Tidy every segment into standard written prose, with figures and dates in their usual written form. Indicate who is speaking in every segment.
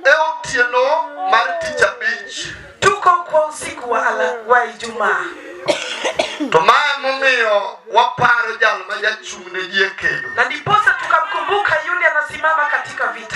Speaker 1: Otieno mar tich abich.
Speaker 2: Tuko kwa usiku wa Ijumaa.
Speaker 1: To mae momiyo waparo jal ma jachung'ne ji e kedo.
Speaker 2: Na ndiposa tukamkumbuka yule anasimama katika vita.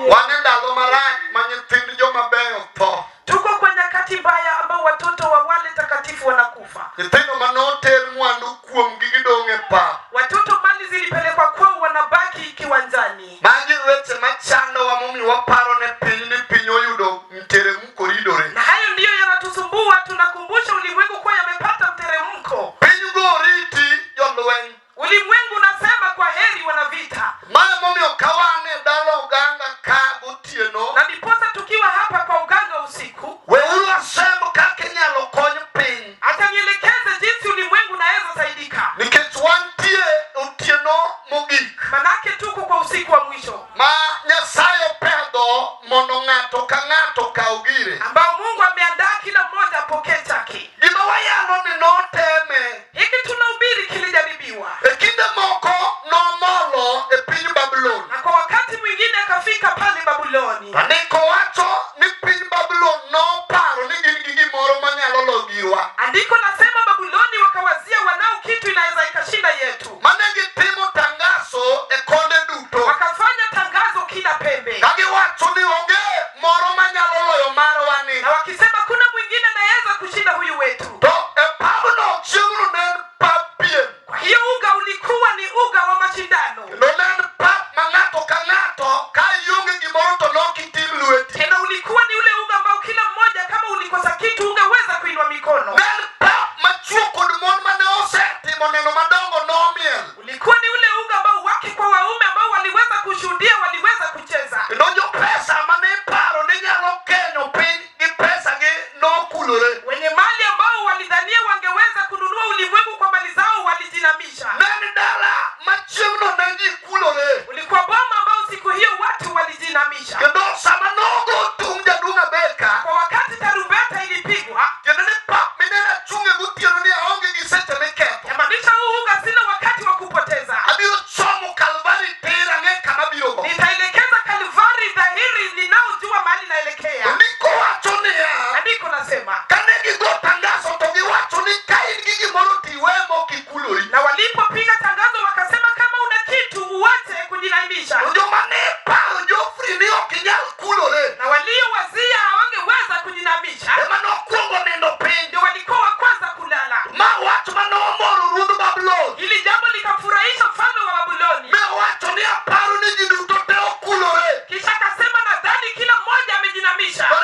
Speaker 1: Wan e ndalo marach ma nyithind joma beyo tho.
Speaker 2: Tuko kwa nyakati mbaya ambao watoto wa wale takatifu wanakufa.
Speaker 1: Nyithindo manoter mwandu kuomgi gidong' e pap.
Speaker 2: Watoto mali zilipelekwa kwao wanabaki kiwanjani.
Speaker 1: Magi weche machando wa momiyo waparo ne piny ni piny oyudo mteremko ridore.
Speaker 2: Na hayo ndiyo yanatusumbua, tunakumbusha ulimwengu kwa yamepata mteremko.
Speaker 1: Piny go riti jolweny.
Speaker 2: Ulimwengu unasema kwa heri wanavita.
Speaker 1: Mae momiyo kawane dalo oganda ka gotieno.
Speaker 2: Na ndiposa tukiwa hapa kwa uganga usiku,
Speaker 1: weuru asemo kaka inyalo kony piny.
Speaker 2: atanielekeza jinsi ulimwengu naweza saidika.
Speaker 1: Nikech wantie otieno mogik.
Speaker 2: Manake tuko kwa usiku wa mwisho.
Speaker 1: Ma Nyasaye opedho mondo ng'ato ka ng'ato kaw gire.
Speaker 2: Ambao Mungu ameandaa kila mmoja apokee chake.
Speaker 1: Gima wayalo ni noteme.
Speaker 2: Hiki tunahubiri kilijaribiwa.
Speaker 1: E kinde moko nomolo e piny Babulon.
Speaker 2: Na kwa wakati mwingine akafika pale Babuloni.
Speaker 1: Andiko wacho ni piny Babulon noparo ni gin gi gimoro manyalo lo girwa.
Speaker 2: Andiko nasema Babuloni wakawazia wanao kitu inaweza ikashinda yetu.
Speaker 1: Mane gitimo tangazo e konde duto.
Speaker 2: Wakafanya tangazo kila pembe.
Speaker 1: Kagiwacho ni onge moro manyalo loyo marwani.
Speaker 2: Na wakisema kuna mwingine anaweza kushinda huyu wetu.
Speaker 1: To e pabno chieng'no ne en pap piem.
Speaker 2: Kwa hiyo uga ulikuwa ni uga wa mashindano.
Speaker 1: Kendo ne en pap ma ng'ato ka ng'ato ka ionge gimoro to nokitim lweti.
Speaker 2: Tena ulikuwa ni ule uga ambao kila mmoja kama ulikosa kitu ungeweza kuinua mikono.
Speaker 1: Ne en pap ma chuo kod mon mane osetimo neno madongo nomiel.
Speaker 2: Ulikuwa ni ule uga ambao wake kwa waume ambao waliweza kushuhudia, waliweza kucheza.
Speaker 1: Kendo jopesa mane iparo ni nyalo kenyo piny gi pesa gi nokulore.
Speaker 2: Wenye mali ambao walidhania wangeweza kununua ulimwengu kwa mali zao walijinamisha.
Speaker 1: Ne en dala ma chieng'no ne ji kulore.
Speaker 2: Ulikuwa boma ambao siku hiyo watu walijinamisha.
Speaker 1: Kendo sama nogo tung jaduong' Abeka.
Speaker 2: Kwa wakati tarumbeta ilipigwa,
Speaker 1: Kendo ni pap minene chunge gotieno ni aonge gi seche miketho.
Speaker 2: yamaanisha huu uga sina wakati wa kupoteza.
Speaker 1: Abiro chomo Kalvari tir ang'e kama biro go.
Speaker 2: Nitaelekeza Kalvari dhahiri ninaojua mahali naelekea.
Speaker 1: Ndiko wacho niya.
Speaker 2: Andiko nasema,
Speaker 1: Kane gigo tangazo to giwacho ni ka in gi gimoro tiwemo kikulori.
Speaker 2: na walipopiga tangazo wakasema kama una kitu uache kujinaimisha.
Speaker 1: Joma ne paro Jofri ni ok inyal kulore.
Speaker 2: Na waliowazia hawangeweza kujinamisha
Speaker 1: Ema nokwongo nindo piny.
Speaker 2: ndio walikuwa wa kwanza kulala.
Speaker 1: Ma wach manomoro ruodh Babulon.
Speaker 2: Hili jambo likamfurahisha mfalme wa Babuloni.
Speaker 1: Me wacho ni aparo ni ji duto te okulore.
Speaker 2: Kisha akasema nadhani kila mmoja amejinamisha.
Speaker 1: To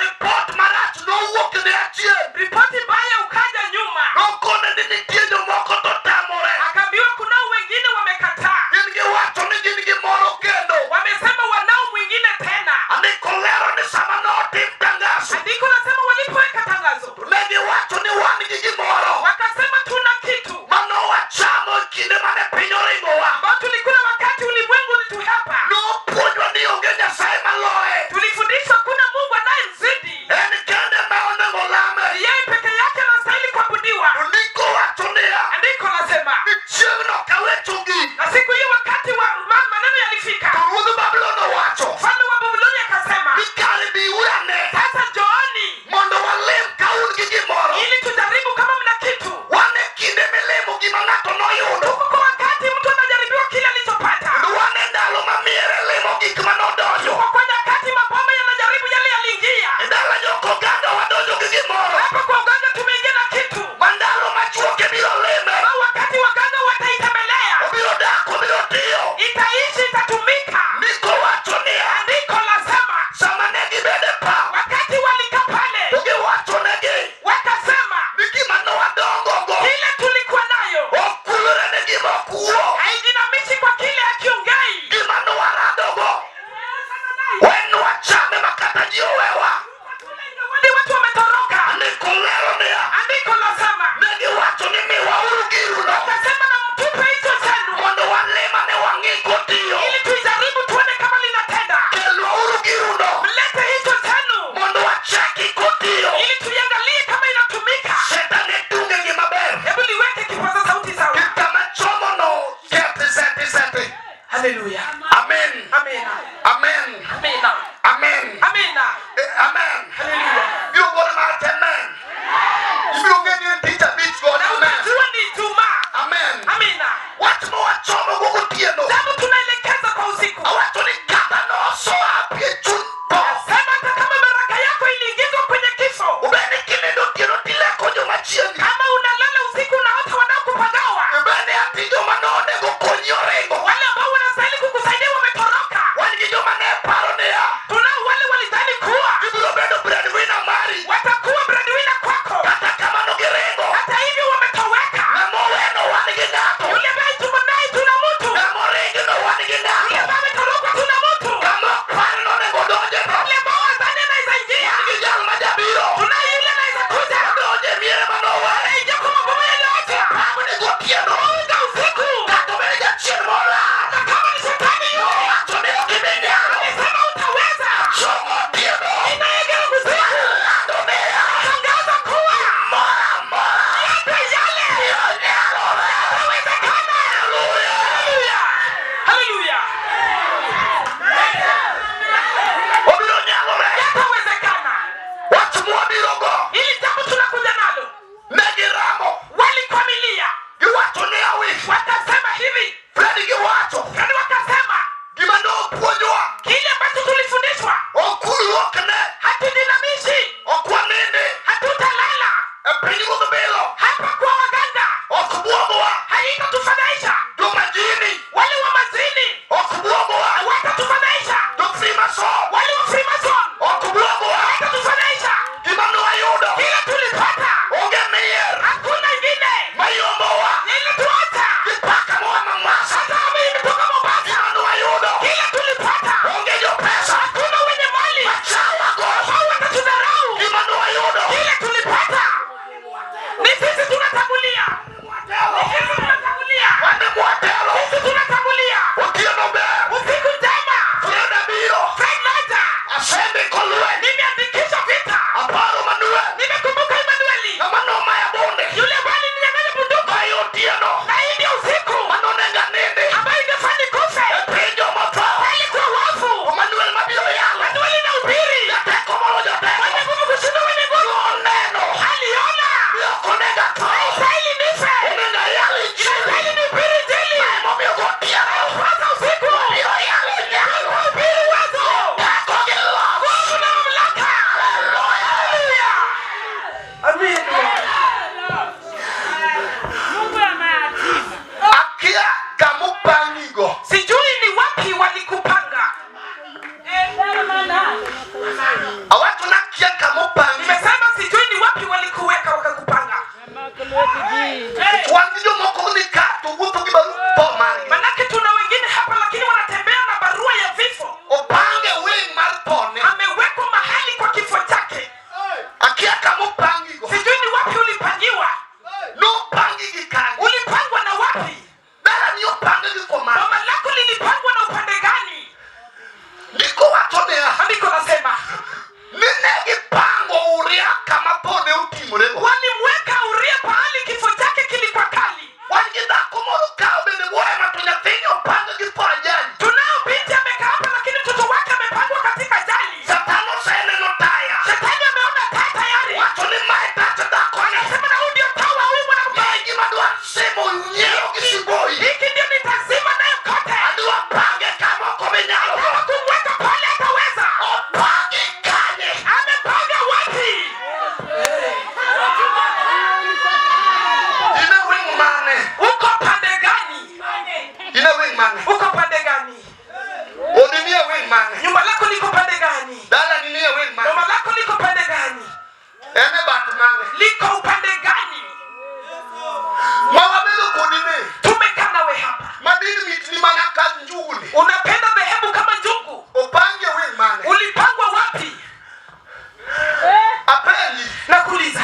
Speaker 2: Na kuuliza.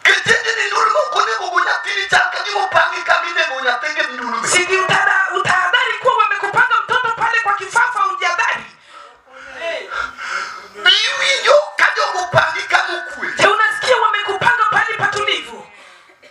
Speaker 1: Kitende ni nduru kone bugunya tili chaka ni mpangi kamine bugunya tenge nduru.
Speaker 2: Sidi utahadhari kuwa wamekupanga mtoto pale kwa kifafa ujadhari.
Speaker 1: Biwi yo kajo kupangi kamukwe.
Speaker 2: Je, unasikia wamekupanga pale patulivu?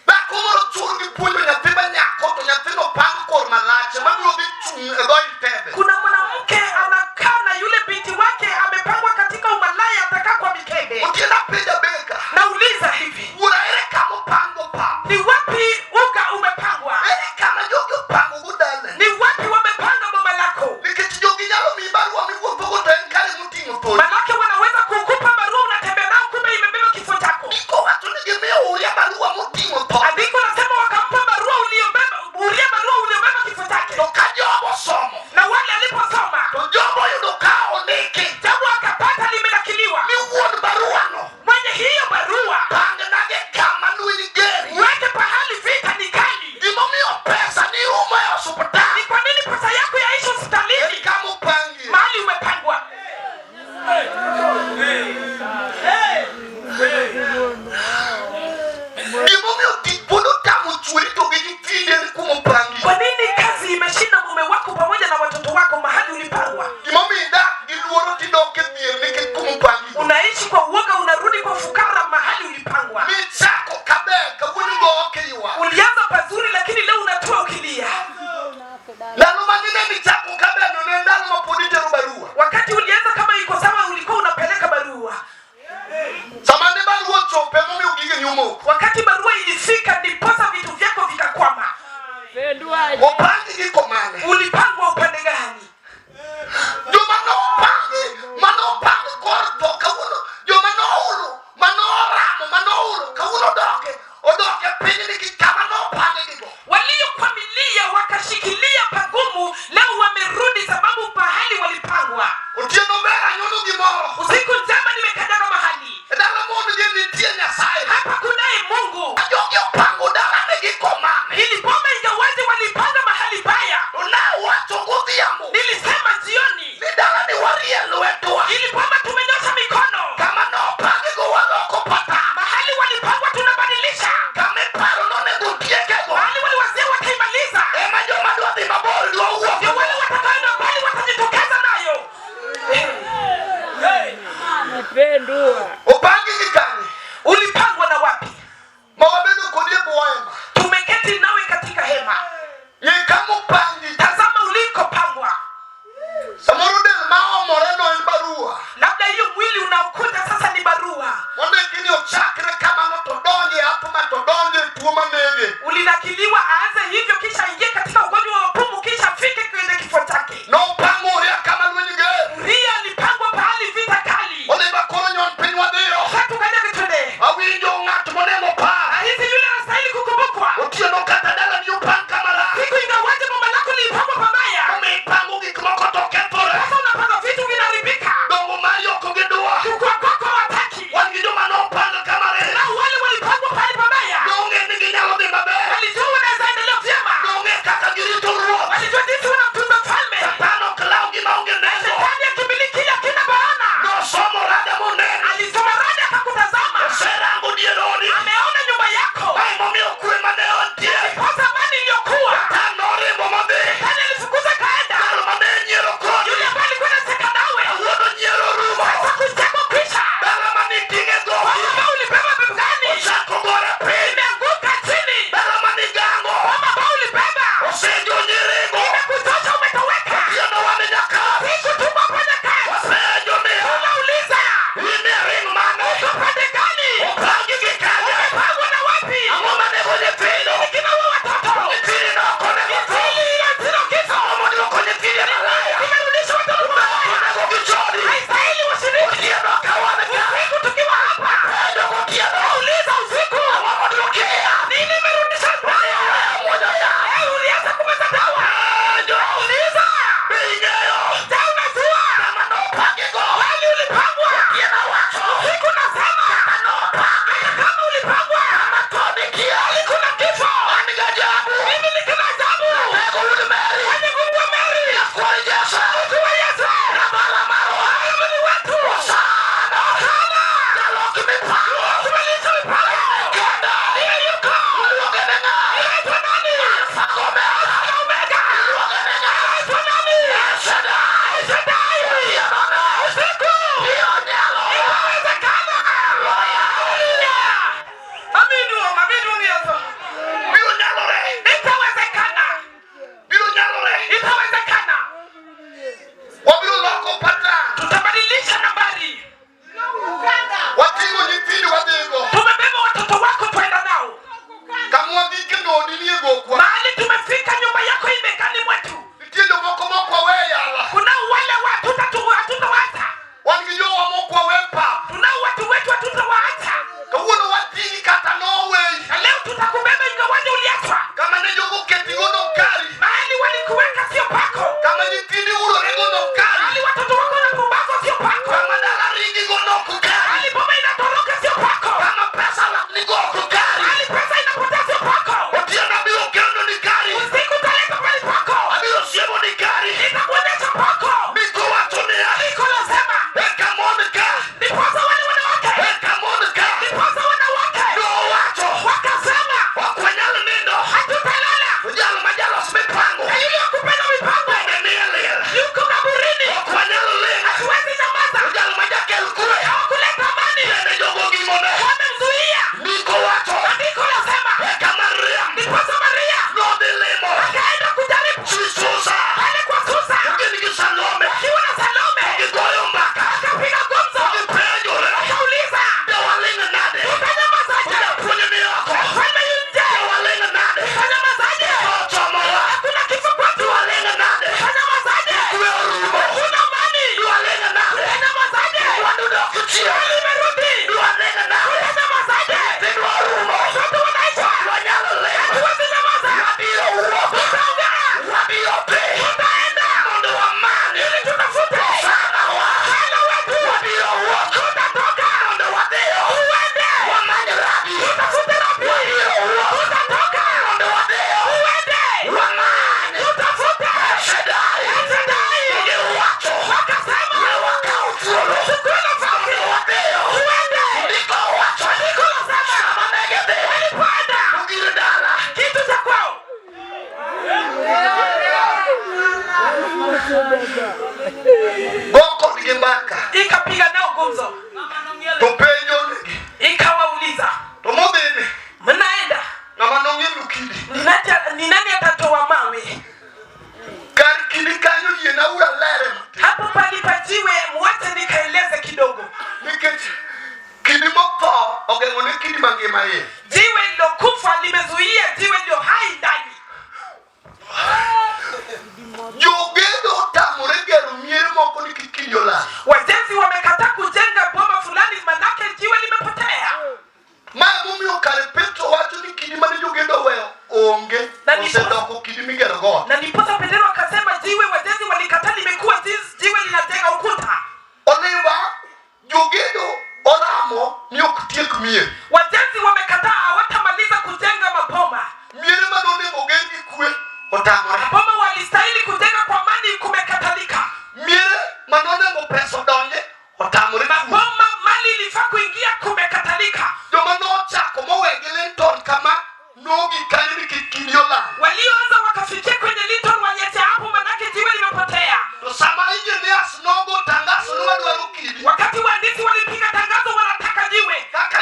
Speaker 1: Bakumoro chungi punyo nyateba nyakoto nyateno pangi kwa malache mabulo bichungi eloi tebe.
Speaker 2: Kuna mwanamke anakaa na yule binti wake amepangwa katika umalaya atakaa kwa mikebe.
Speaker 1: Ukienda peja beka.
Speaker 2: Nauliza hivi.
Speaker 1: Uraere kama pango pa.
Speaker 2: Ni wapi uga umepangwa?
Speaker 1: Kama jogo pango gudale.
Speaker 2: Ni wapi wamepanga mama lako?
Speaker 1: Nikijogi nyalo mibaru wa miguo pogo tenkale mutimo poli.
Speaker 2: Manake wanaweza kukupa barua unatembea nao kumbe imebeba kifo chako.
Speaker 1: Niko watu nigemea uria barua mutimo poli.
Speaker 2: Andiko nasema wakampa barua uliobeba kifo chake.
Speaker 1: Tokajobo somo.
Speaker 2: Na wale aliposoma.
Speaker 1: Tojobo yudokao niki.
Speaker 2: Jambo akapata limenakiliwa.
Speaker 1: Ni uod barua no.
Speaker 2: Mwenye hiyo barua.
Speaker 1: Pange nage kama nuini geri.
Speaker 2: Weke pahali vita ni kali.
Speaker 1: Dimomio pesa ni ume ya supata.
Speaker 2: Ni kwa nini pesa yako yaishi hospitalini?
Speaker 1: Kama upangi.
Speaker 2: Mahali umepangwa.
Speaker 1: Dimomio tipuno tamu churi togeni fide kumo pangi.
Speaker 2: Kwa nini kazi imeshinda mume wako pamoja na watoto wako mahali ulipangwa?
Speaker 1: Dimomio da iluoro tidoke nike kumo pangi.
Speaker 2: Unaishi kwa uoga unarudi kwa fukara mahali ulipangwa.
Speaker 1: Michako kabeka wunigo okiwa.
Speaker 2: Ulianza pazuri lakini leo unatoa ukilia.
Speaker 1: Lalo manine michako kabeka nenda mapodite rubarua.
Speaker 2: Wakati ulianza kama iko sawa ulikuwa unapeleka barua.
Speaker 1: Samande barua chope mumi ugige nyumo.
Speaker 2: Wakati barua ilifika ndiposa vitu vyako vikakwama.
Speaker 1: Upangi giko mane.
Speaker 2: Ulipangwa upande gani?
Speaker 1: Yo mano pangi korto kawuno. Yo mano kawuno odoke pini niki kama no pangi gigo.
Speaker 2: Waliokwamilia wakashikilia pagumu leo wamerudi sababu pahali walipangwa.
Speaker 1: Utieno bera nyono gimoro.
Speaker 2: Usiku njema nimekanyaga mahali.
Speaker 1: Dala mono jendi tie nyasaye.
Speaker 2: Hapa kunaye Mungu.
Speaker 1: Ajoge pango dala nigiko mane.
Speaker 2: Ili pombe ingawaje walipanga mahali baya.
Speaker 1: Una watu ngudhiambo.
Speaker 2: Nilisema jioni.
Speaker 1: Ni dala ni warie luetua.
Speaker 2: Ili pombe tumenyosha mikono.
Speaker 1: Kama no pangi go waloko pata.
Speaker 2: Mahali walipangwa tunabadilisha.
Speaker 1: Kame paro no negutie kego.
Speaker 2: Mahali waliwazia wakaimaliza.
Speaker 1: Ema jo maduathi mabori duwa uwa.
Speaker 2: Ndio wale watakaenda mbali watajitokeza nayo.
Speaker 1: Upangi gikani.
Speaker 2: Ulipangwa na wapi?
Speaker 1: Mawabenu kodie buwaema.
Speaker 2: Tumeketi nawe katika hema.
Speaker 1: Yikamu pangi.
Speaker 2: Tazama ulikopangwa.
Speaker 1: Samurude mao moreno barua.
Speaker 2: Labda hiyo mwili unaokuja sasa ni barua.
Speaker 1: Wande kini ochakre kama notodonje hapo matodonje tuoma nege.
Speaker 2: Ulinakiliwa aanze hivyo kisha ingie katika ugonjwa wa pumu kisha fike kwenye kifo chake.
Speaker 1: No pango ya kama nwenye ge.
Speaker 2: Ria alipangwa pahali vita kali.
Speaker 1: Wale bakoro nyon penwa de. ogeng'one kidi mangima iye.
Speaker 2: Jiwe lilokufa limezuia jiwe lililo hai ndani.
Speaker 1: Jogedo tamore gero miere moko ni kidi olal.
Speaker 2: Wajenzi wamekataa kujenga boma fulani manake jiwe limepotea.
Speaker 1: Mumio kare Petro wacho ni kidi mane jogedo weyo onge. Osedoko kidi migero go.
Speaker 2: Na ndiposa Petro akasema jiwe wajenzi walikataa limekuwa jiwe linajenga ukuta.
Speaker 1: Oliva jogedo oramo ni okutiek miere.
Speaker 2: Wajenzi wamekataa hawatamaliza kujenga maboma.
Speaker 1: Miere manone ogengi kwe otamore.
Speaker 2: Maboma walistahili kujenga kwa amani kumekatalika.
Speaker 1: Miere manone pesa donje otamore.
Speaker 2: Maboma mali ilifaa kuingia kumekatalika.
Speaker 1: Jomanochako mowegi Linton kama nogi kanini kidiola.
Speaker 2: Walioanza wakafikia kwenye Linton wanyete hapo manake jiwe limepotea.
Speaker 1: To sama engineers nogo tangazo nwadwaro kidi.
Speaker 2: Wakati waandishi walipiga tangazo wanataka jiwe.
Speaker 1: Kaka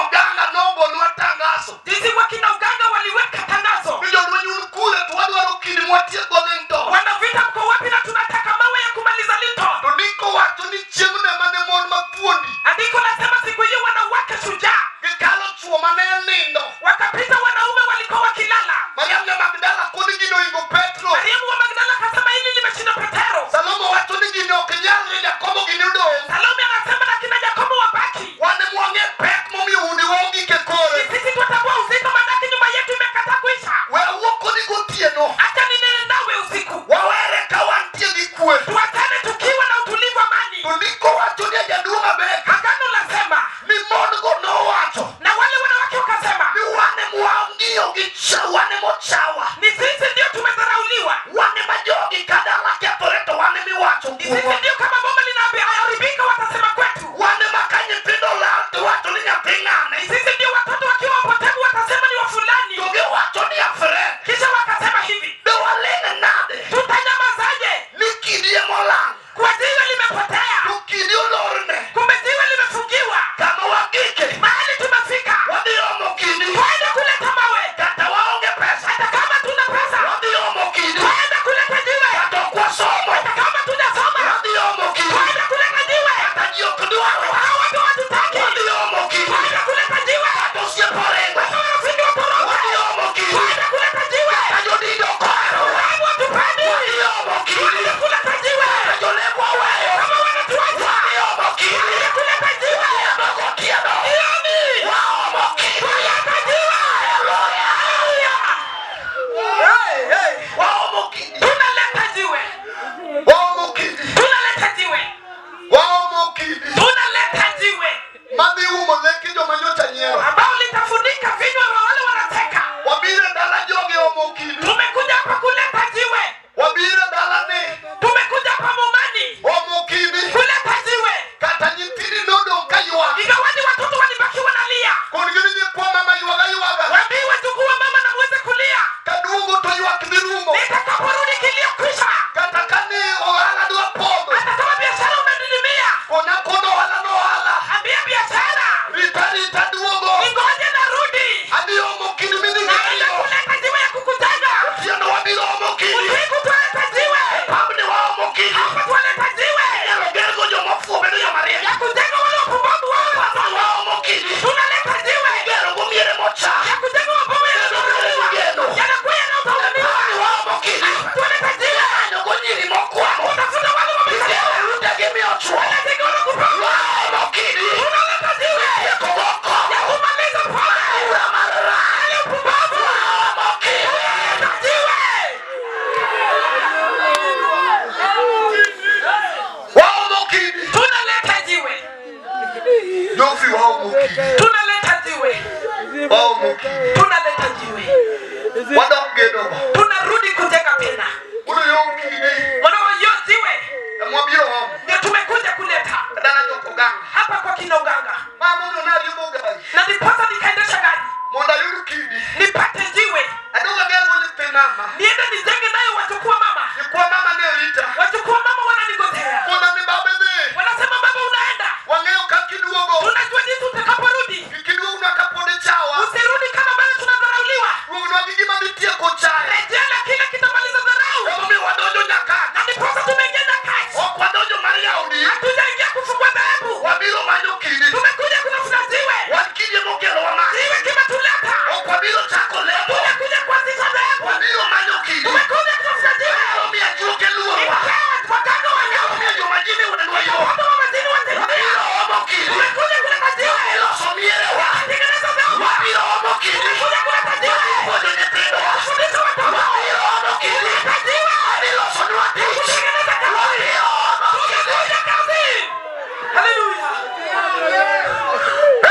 Speaker 1: Uganda nogo nwa tangazo.
Speaker 2: Jinsi wakina Uganda waliweka tangazo.
Speaker 1: Bijo nwenyun kule tuwadwaro kidi mwatie go Linton.
Speaker 2: Wanavita mko wapi na tunataka mawe ya kumaliza Linton.
Speaker 1: To niko wacho ni chiemne mane mon mapuondi.
Speaker 2: Andiko nasema siku hiyo wanawake shujaa.
Speaker 1: Gikalo chuo mane nindo.
Speaker 2: Wakapita wanaume walikuwa wakilala.
Speaker 1: Mariamu ya Magdala kodi gino ingo Petro.
Speaker 2: Mariamu wa Magdala kasema hili limeshinda Petero.
Speaker 1: Salomo wacho ni gino kenyari Yakobo gino do.
Speaker 2: Salome anasema na kina Yakobo wabaki.
Speaker 1: Wane mwange pek momi uni wongi ke kore.
Speaker 2: Sisi tutatambua uzito manake nyumba yetu imekataa kuisha.
Speaker 1: Wewe woko ni gotieno.
Speaker 2: Acha ninene nawe usiku.
Speaker 1: Wawere kawantie gikwe.
Speaker 2: Tuachane tukiwa na utulivu amani.
Speaker 1: Tuliko wacho ni jadunga beka.
Speaker 2: Agano lasema.
Speaker 1: Ni mongo no wacho.
Speaker 2: Na wale wanawake wakasema.
Speaker 1: Ni wane mwangio gicha wane mochawa.
Speaker 2: Ni sisi ndio tumedharauliwa.
Speaker 1: Wane majogi kadala kia toreto wane miwacho.
Speaker 2: Ni sisi ndio kama bomba linaharibika watasema kwetu.
Speaker 1: Wane makanye pindo lalti wacho ni nyapingane.
Speaker 2: Ni sisi ndio watoto wakiwa wapotevu watasema ni wa fulani.
Speaker 1: Tuge wacho ni afre.
Speaker 2: Kisha wakasema hivi.
Speaker 1: De walene nade.
Speaker 2: Tutanyamazaje?
Speaker 1: Ni kidie molang.
Speaker 2: Kwa jiwe limepotea.
Speaker 1: Tukidi olorne.
Speaker 2: Kumbe jiwe limefungiwa.
Speaker 1: Kama wakike.
Speaker 2: Mahali tumefika.
Speaker 1: Wadiomo kidi.
Speaker 2: Twende kuleta mawe.
Speaker 1: Kata waonge pesa.
Speaker 2: Hata kama tuna pesa.
Speaker 1: Wadiomo kidi.
Speaker 2: Twende kuleta jiwe.
Speaker 1: Kata kwa somo.
Speaker 2: Hata kama tunasoma.
Speaker 1: Wadiomo kidi.
Speaker 2: Twende kuleta jiwe.
Speaker 1: Kata jio kuduaro.
Speaker 2: Hao watu hatutaki.
Speaker 1: Wadiomo kidi.
Speaker 2: Twende kuleta jiwe.
Speaker 1: Kata usie porengo.
Speaker 2: Hata warafiki watoroka.
Speaker 1: Wadiomo kidi.
Speaker 2: Twende kuleta jiwe.
Speaker 1: Kata jodido kwaro.
Speaker 2: Hao watupendi.
Speaker 1: Wadiomo kidi.
Speaker 2: Twende kuleta jiwe.
Speaker 1: Kata jolebwa weyo.
Speaker 2: Kama wanatuacha.
Speaker 1: Wadiomo kidi.
Speaker 2: Twende kuleta jiwe.
Speaker 1: Yadogo tiado.
Speaker 2: Ioni.
Speaker 1: Waomo kidi.
Speaker 2: Kuleta jiwe. Haleluya. Hey.
Speaker 1: Waomo kidi.
Speaker 2: Tunaleta jiwe.
Speaker 1: Waomo kidi.
Speaker 2: Tunaleta jiwe.
Speaker 1: Waomo kidi.
Speaker 2: Tunaleta jiwe.
Speaker 1: Madhi umo leki jomanyota nyero.
Speaker 2: Ambao litafunika vinywa vya wale wanateka.
Speaker 1: Wabire dala joge omo kidi.
Speaker 2: Tumekuja hapa kuleta jiwe.
Speaker 1: Wabire dala ni.
Speaker 2: Tumekuja hapa Momani
Speaker 1: Omo kidi.
Speaker 2: kuleta jiwe.
Speaker 1: Kata nyitiri nodo kaywa.
Speaker 2: Ingawaje watoto walibaki wanalia.
Speaker 1: Kongini ni kwa mama yuwaga.
Speaker 2: Waambiwe chukua mama na muweze kulia.
Speaker 1: Kaduogo to yuwa kidirumo.
Speaker 2: Nitakaporudi kilio kwisha.
Speaker 1: Kata kani ohala dua podo.
Speaker 2: Hata kama biashara umedidimia.
Speaker 1: Kona kono hala no hala.
Speaker 2: Ambia biashara.
Speaker 1: Rita duogo.
Speaker 2: Ningoje narudi.
Speaker 1: Hadi omo kidi mini
Speaker 2: Naenda
Speaker 1: gani.
Speaker 2: kuleta jiwe ya kukujenga.
Speaker 1: Siano wabilo omo kidi.
Speaker 2: Usiku tualeta jiwe.
Speaker 1: Pabne wa omo kidi.
Speaker 2: Hapa tualeta jiwe.
Speaker 1: Yelo gergo jomo fuo bedo ya Maria.
Speaker 2: Ya kujenga wale wapumbavu wao.
Speaker 1: Papa wa omo kidi.
Speaker 2: Tunaleta jiwe.
Speaker 1: Gero gumiere mocha.
Speaker 2: Ya kujenga wabomu ya kutauliwa. Yanakuwa yanautauliwa.
Speaker 1: Papa wa omo kidi.
Speaker 2: Tualeta jiwe.
Speaker 1: Nyogo nyiri mokwamo.
Speaker 2: Utafuta wale wamekaliwa.
Speaker 1: Rudagemi ochwa.
Speaker 2: Wanajenga wale kupamba.
Speaker 1: Wa omo kidi.
Speaker 2: Tunaleta jiwe.
Speaker 1: Kogoko.
Speaker 2: Ya kumaliza pale.
Speaker 1: Ura marara.
Speaker 2: Wale wapumbavu.
Speaker 1: Wa omo kidi.
Speaker 2: Tunaleta jiwe.
Speaker 1: Wa omo kidi.
Speaker 2: Tunaleta jiwe.
Speaker 1: Jofi wa omo kidi.
Speaker 2: Tunaleta jiwe.
Speaker 1: Wa omo kidi.
Speaker 2: Tunaleta jiwe.
Speaker 1: Wadok gedo.
Speaker 2: Tunarudi kujenga tena.
Speaker 1: Uno yom kidi.
Speaker 2: Wanaoyo jiwe.
Speaker 1: Mwabiro omo.
Speaker 2: Ndio tumekuja kuleta.
Speaker 1: Dala joko ganga.
Speaker 2: Hapa kwa kina Uganga.
Speaker 1: Mama ndo na yubo gari.
Speaker 2: Na nipasa nikaendesha gari.
Speaker 1: Monda yuru kidi.
Speaker 2: Nipate jiwe.
Speaker 1: Adoga gergo ni mama.
Speaker 2: Niende nijenge nayo wachukua mama.
Speaker 1: Ni kwa mama ne Rita.
Speaker 2: Wachukua mama wananigojea.
Speaker 1: Kuna ni babe ne.
Speaker 2: Wanasema baba unaenda.
Speaker 1: Wangeo kakiduogo.
Speaker 2: Tunajua jinsi utakaporudi.
Speaker 1: Kikiduo unakapode chawa.
Speaker 2: Usirudi kama bado tunadharauliwa.
Speaker 1: Unagigima nitie kochare.
Speaker 2: Rejea kile kitamaliza dharau.
Speaker 1: Mimi wadojo nyaka.
Speaker 2: Na ndiposa tumeingia na kazi.
Speaker 1: Wadojo mokili.
Speaker 2: Umekuja kuleta jiwe.
Speaker 1: Iloso mierewa.
Speaker 2: Tengeneza vyombo.
Speaker 1: Wabiro mokili.
Speaker 2: Umekuja kuleta jiwe.
Speaker 1: Wapuonjo nyithindo.
Speaker 2: Fundisha watoto.
Speaker 1: Wabiro mokili.
Speaker 2: Kuleta jiwe.
Speaker 1: Iloso nwa tich.
Speaker 2: Kutengeneza kazi.
Speaker 1: Wabiro mokili.
Speaker 2: Umekuja kazi. Haleluya.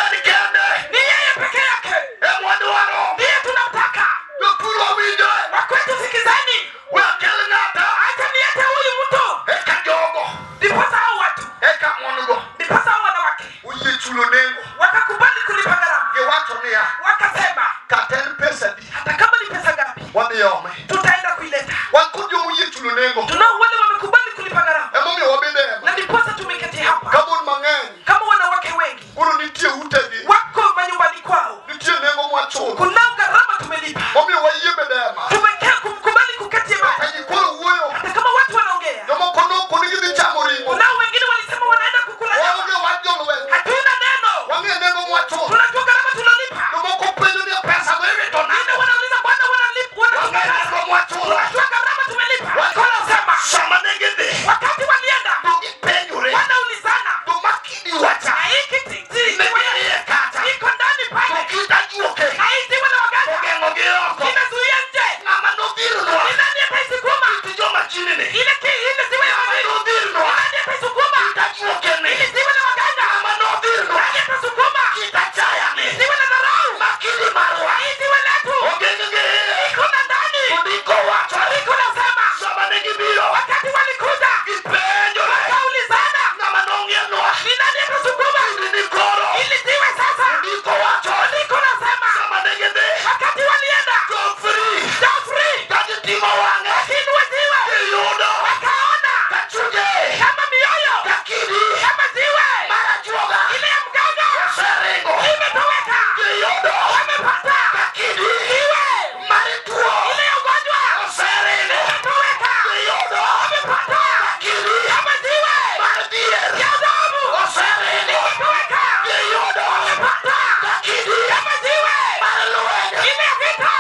Speaker 1: En kende.
Speaker 2: Ni yeye peke yake.
Speaker 1: Emwadwaro.
Speaker 2: Ndiye tunamtaka.
Speaker 1: Jopur wawinjo.
Speaker 2: Wakwetu sikizani.
Speaker 1: Wakel ng'ata.
Speaker 2: Acha niete huyu mtu.
Speaker 1: Eka jogo.
Speaker 2: Ndiposa hao watu.
Speaker 1: Eka monugo.
Speaker 2: Ndiposa hao wanawake.
Speaker 1: Uyie chulo nengo.
Speaker 2: Wakakubali kulipa gharama.
Speaker 1: Giwacho niya.
Speaker 2: Wakasema
Speaker 1: Kata en pesa di.
Speaker 2: hata kama ni pesa ngapi
Speaker 1: Wadhi ome.
Speaker 2: tutaenda kuileta.
Speaker 1: Wan kod jomo yie chulo nengo.
Speaker 2: Tunao wale wamekubali kulipa gharama.
Speaker 1: Emomiyo wabende ema.
Speaker 2: Na ndiposa tumeketi hapa.
Speaker 1: Kabun mang'eny.
Speaker 2: Kama wanawake wengi
Speaker 1: Koro nitie utegi.
Speaker 2: wako manyumbani kwao.
Speaker 1: Nitie nengo mwachulo.
Speaker 2: Kunao gharama tumelipa.
Speaker 1: Omiyo wayie bende ema.
Speaker 2: Tumekea kumkubali kuketi hapa.
Speaker 1: Kaji koro wuoyo.
Speaker 2: Hata kama watu wanaongea.
Speaker 1: Jomoko noko ni gidhi chamo ringo.
Speaker 2: Kunao wengine walisema wanaenda kukula nyama.
Speaker 1: Waonge wach jolweny.
Speaker 2: Hatuna neno.
Speaker 1: Wang'e nengo mwachulo.
Speaker 2: Tunajua gharama tulolipa.
Speaker 1: Jomoko penjo ni pesa go iwito
Speaker 2: Wengine
Speaker 1: nade.
Speaker 2: wanauliza bwana wanalipa
Speaker 1: Wang'e
Speaker 2: wanatupa.
Speaker 1: nengo mwachulo.
Speaker 2: Tunajua gharama tumelipa. Wanasema
Speaker 1: Sama ne gidhi.
Speaker 2: wakati walienda
Speaker 1: To gipenjore.
Speaker 2: wanaulizana
Speaker 1: To makidi wacha.
Speaker 2: na hiki titi
Speaker 1: Ne giye kata.
Speaker 2: iko ndani
Speaker 1: To
Speaker 2: pale
Speaker 1: kita juoke.
Speaker 2: na hii jiwe la waganga
Speaker 1: Ogeng'o gi oko.
Speaker 2: inazuia nje.
Speaker 1: Ng'ama nodhirnwa.
Speaker 2: Ni nani ataisukuma?
Speaker 1: Iti joma chinini.
Speaker 2: Ile jiwe la
Speaker 1: Ng'ama
Speaker 2: waganga.
Speaker 1: nodhirnwa.
Speaker 2: Ni nani ataisukuma?
Speaker 1: Kita juokeni.
Speaker 2: Ile jiwe la waganga.
Speaker 1: Ng'ama nodhirnwa.
Speaker 2: Nani atasukuma?
Speaker 1: Kita chayani.
Speaker 2: Jiwe la dharau.
Speaker 1: Makidi marwa.
Speaker 2: Hii jiwe letu
Speaker 1: Ogeng'o gi
Speaker 2: iko na ndani.
Speaker 1: Ndiko wacho.
Speaker 2: Iko nasema
Speaker 1: Sama ne gibiro.
Speaker 2: wakati walikuja
Speaker 1: Gipenjore.
Speaker 2: wakaulizana
Speaker 1: Ng'ama nong'ienwa.
Speaker 2: ni nani atasukuma?
Speaker 1: Ni koro.
Speaker 2: Ili jiwe sasa.
Speaker 1: Ndiko wacho.
Speaker 2: Iko nasema
Speaker 1: Sama ne gidhi.
Speaker 2: wakati walienda Geoffrey
Speaker 1: Kagitimo wang'e.
Speaker 2: wakiinua jiwe
Speaker 1: Giyudo.
Speaker 2: wakaona
Speaker 1: Kachuje.
Speaker 2: kama mioyo
Speaker 1: Kakidi.
Speaker 2: kama jiwe
Speaker 1: Marachuoga.
Speaker 2: ile ya mganga
Speaker 1: Oseringo.
Speaker 2: imetoweka.
Speaker 1: Giyudo.
Speaker 2: Wamepata
Speaker 1: Kakidi.
Speaker 2: jiwe
Speaker 1: Marituo.
Speaker 2: ile ya ugonjwa
Speaker 1: Oseringo.
Speaker 2: imetoweka.
Speaker 1: Giyudo.
Speaker 2: Wamepata
Speaker 1: Kakidi.
Speaker 2: kama jiwe
Speaker 1: Mardier.
Speaker 2: ya damu
Speaker 1: Oseringo.
Speaker 2: imetoweka.
Speaker 1: Giyudo.
Speaker 2: Wamepata
Speaker 1: Kakidi.
Speaker 2: kama jiwe
Speaker 1: Marlueny.
Speaker 2: ile ya vita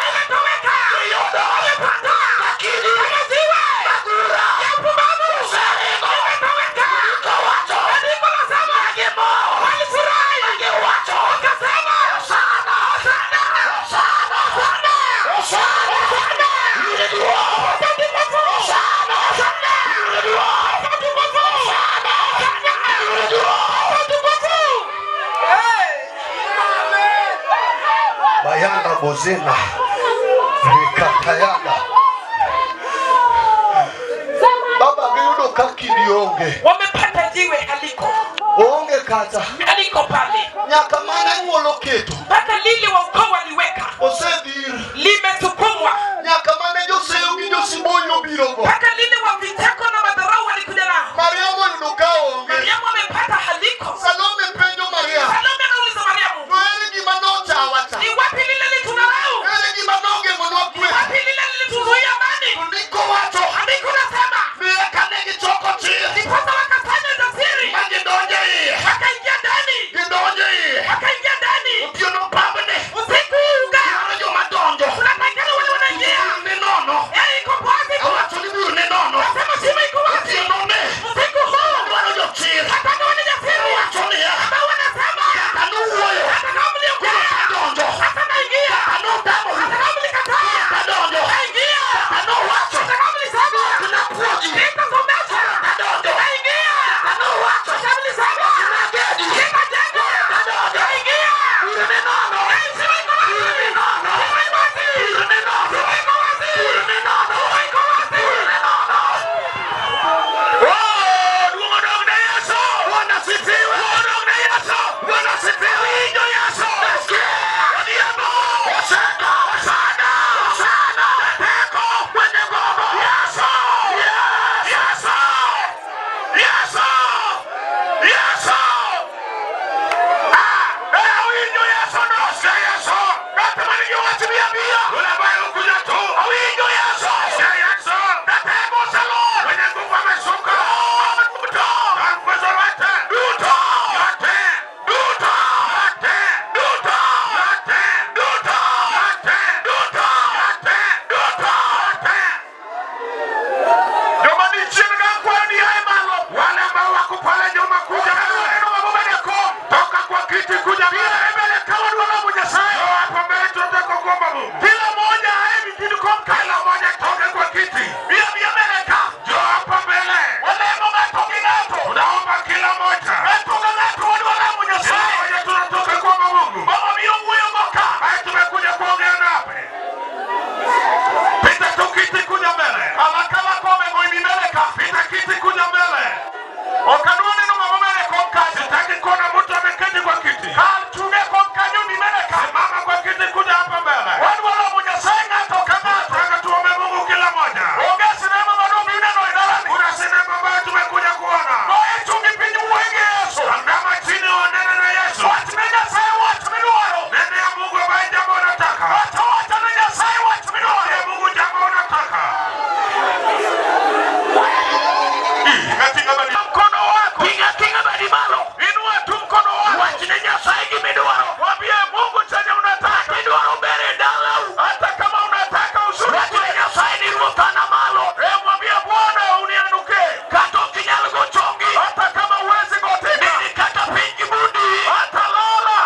Speaker 2: imetoweka.
Speaker 1: Giyudo.
Speaker 2: Wamepata
Speaker 1: Kakidi.
Speaker 2: kama jiwe
Speaker 1: Magura.
Speaker 2: ya upumbavu
Speaker 1: Oseringo.
Speaker 2: imetoweka.
Speaker 1: Ndiko wacho.
Speaker 2: Andiko nasema
Speaker 1: Gimo.
Speaker 2: walifurahi
Speaker 1: Giwacho.
Speaker 2: wakasema
Speaker 1: Osana.
Speaker 2: Hosana,
Speaker 1: Osana.
Speaker 2: Hosana,
Speaker 1: Osana.
Speaker 2: Hosana.
Speaker 1: Iridua.
Speaker 2: Mtakatifu.
Speaker 1: Osana.
Speaker 2: Hosana.
Speaker 1: Iridua.
Speaker 2: Mtakatifu.
Speaker 1: Osana.
Speaker 2: Hosana.
Speaker 1: Iridua.
Speaker 2: Mtakatifu. Hey.
Speaker 1: Bayanda bozena. Rikatayanda. Baba giyudo kakidi onge.
Speaker 2: Wamepata jiwe aliko
Speaker 1: Onge kata.
Speaker 2: pale
Speaker 1: Nyaka mana nyuolo keto.
Speaker 2: mpaka lile wa ukoo waliweka
Speaker 1: Osedhir.
Speaker 2: limesukumwa
Speaker 1: Nyaka mana joseyo gi josibonyo birogo.
Speaker 2: mpaka lile wa vicheko na madharau walikuja nao.
Speaker 1: Mariamu yudo ka onge.
Speaker 2: Mariamu amepata haliko.
Speaker 1: Salome penjo Mariamu.
Speaker 2: Salome anauliza Mariamu,
Speaker 1: To ere gima nochawacha.
Speaker 2: ni wapi lile litunarau?
Speaker 1: Ere gima nogeng'onwa
Speaker 2: Ni
Speaker 1: kwe.
Speaker 2: wapi lile lilituzuia amani?
Speaker 1: Ndiko wacho.
Speaker 2: Andiko nasema
Speaker 1: Miye kane gichoko chir.
Speaker 2: ndiposa wakafanya jasiri
Speaker 1: Ma gidonjo iye.
Speaker 2: wakaingia ndani
Speaker 1: Gidonjo iye.
Speaker 2: wakaingia ndani
Speaker 1: Otieno pabne.
Speaker 2: usiku uga
Speaker 1: Yaro joma donjo.
Speaker 2: unatakana wale wanaingia
Speaker 1: Ni nono.
Speaker 2: iko poa siku
Speaker 1: Awacho ni buru ni nono.
Speaker 2: nasema si
Speaker 1: Mungu. Kila mmoja hivi kitu kwa kila mmoja toke kwa kiti. Bia meleka. Jo hapa mbele. Wale mmoja toke ngato. Tunaomba kila mmoja. Toka ngato wale mmoja sasa. Moja tunatoka kwa Mungu. Baba miungu yomoka. Haya tumekuja kuongea nawe. Pita tukiti kuja mbele. Kala kome ngoi meleka. Pita kiti kuja mbele. Okanuni no mama meleka mkazi. Sitaki kuona mtu ameketi kwa kiti. Tume kwa kanyuni meleka. Mama kwa kiti kuja hapa mbele. Watu wala mmoja senga toka ngato. Tunataka tuombe Mungu kila mmoja. Ongea sinema madogo neno idalani. Kuna sinema ambayo tumekuja kuona. Moyo tungipinyu wenge Yesu. Andama chini onene na Yesu. Watu menya sayo watu minuaro. Nene ya Mungu ambaye jambo unataka. Watu menya sayo watu minuaro. Ya Mungu jambo unataka. Kinga badi mkono wako. Kinga badi malo. Inua tu mkono wako. Watu menya sayo minuaro. Mwambie Mungu chenye unataka. Minuaro mbele dalau. Hata kama unataka usuri. Watu menya sayo ni rutana malo. Mwambie Bwana unianuke. Kato kinyalo gochongi. Hata kama uwezi goteka. Bini kata pingi budi. Hata lala.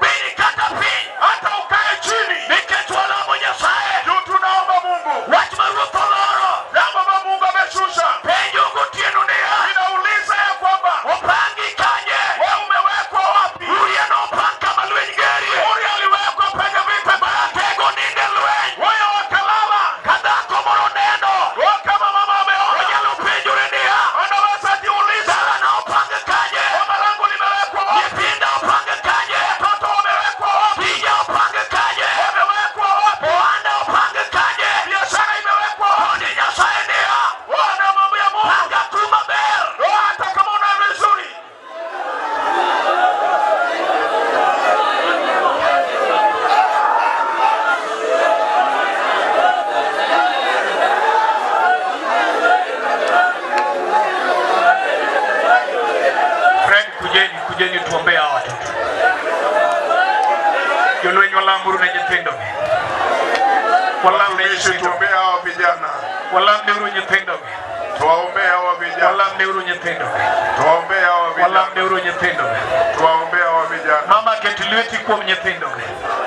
Speaker 1: Bini kata pingi. Hata ukae chini. Niketwala mwenye sae. Juu tunaomba Mungu. Watu maruto loro. Yamba Mungu ameshusha. Penyo kutienu nea. Ninauliza ya kwamba. Upangi kanye. Wewe umewekwa wapi? Uria no panka malueni geri. Uria aliwekwa penye vita. Baratego ninde lueni. Wewe wakalala. Kadako moro neno. Kama mama ameona. Onyalo penyo renea. Anaweza jiuliza. Dala na upanga kanye. Baba langu limewekwa wapi? Nipinda upanga kanye. Toto umewekwa wapi? Pija upanga kanye. Umewekwa wapi? Wanda upanga kanye. Biashara imewekwa wapi? Ni nyasaye ndia. Wana mambo ya Mungu. Panga kuma ber. Hata kama una vizuri. Friend, kujeni tuombee hawa watoto. Yule nyolamburu na nyithindo. Wala mneishi tuombee hawa vijana. Wala mneuru nyithindo. Tuwaombee hawa vijana. Wala mneuru nyithindo. Tuwaombee hawa vijana. Wala mneuru nyithindo. Tuwaombee hawa vijana. Mama ketiliweti kwa nyithindo.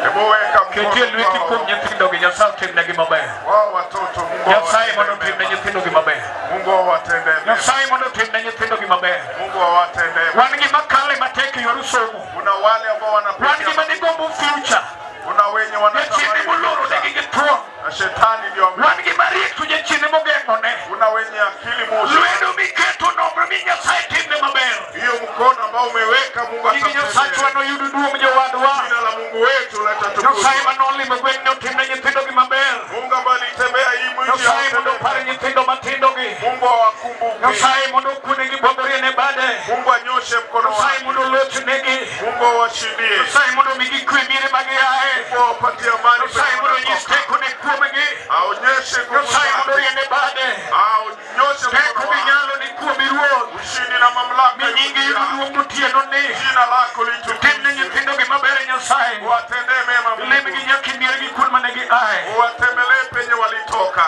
Speaker 1: Hebu weka mkono. Ketiliweti kwa nyithindo Nyasaye temnagi mabaya. Wao watoto Mungu. Nyasaye mondo temna nyithindo mabaya. Mungu awatendee. Nyasaye mondo temna nyithindo mabaya. Mungu awatendee. Wangi makale mateke yorusomo. Kuna wale ambao wanapitia. Wangi manigombo future. Kuna wenye wanatamani muloro ndikitwa. Na shetani ndio wangi bari tuje chini mogengone. Kuna wenye akili moshi. Lwendo miketo nombre minya site ne maber. Hiyo mkono ambao umeweka Mungu atakusaidia. Nyasaye wano yududu mjowadwa. Jina la Mungu wetu litatukuzwa. Nyasaye manoli mbegno timne nyithindo maber. Mungu bali tembea hii mwiji. Nyasaye mondo pare nyithindo matindo gi. Mungu awakumbuke. Nyasaye mondo kunegi bogorie ne bade. Mungu anyoshe mkono wake. Nyasaye mondo lotunegi. Mungu awashindie. Nyasaye mondo migikwimire magiae. Mungu awapatie amani. Nyasaye mondo nyiste kone kuomegi. Aonyeshe nguvu. Nyasaye mondo yene bade. Aonyeshe mkono wake. Nyalo ni kuomiruo. Ushindi na mamlaka. Minyingi yududu mutieno ni. Jina lako litukuzwe. Temne nyithindo gi mabere Nyasaye. Watendee mema Mungu. Lemigi nyakimire gi kurma negi ae. Watembelee penye walitoka.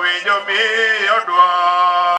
Speaker 1: Winjo mi odwa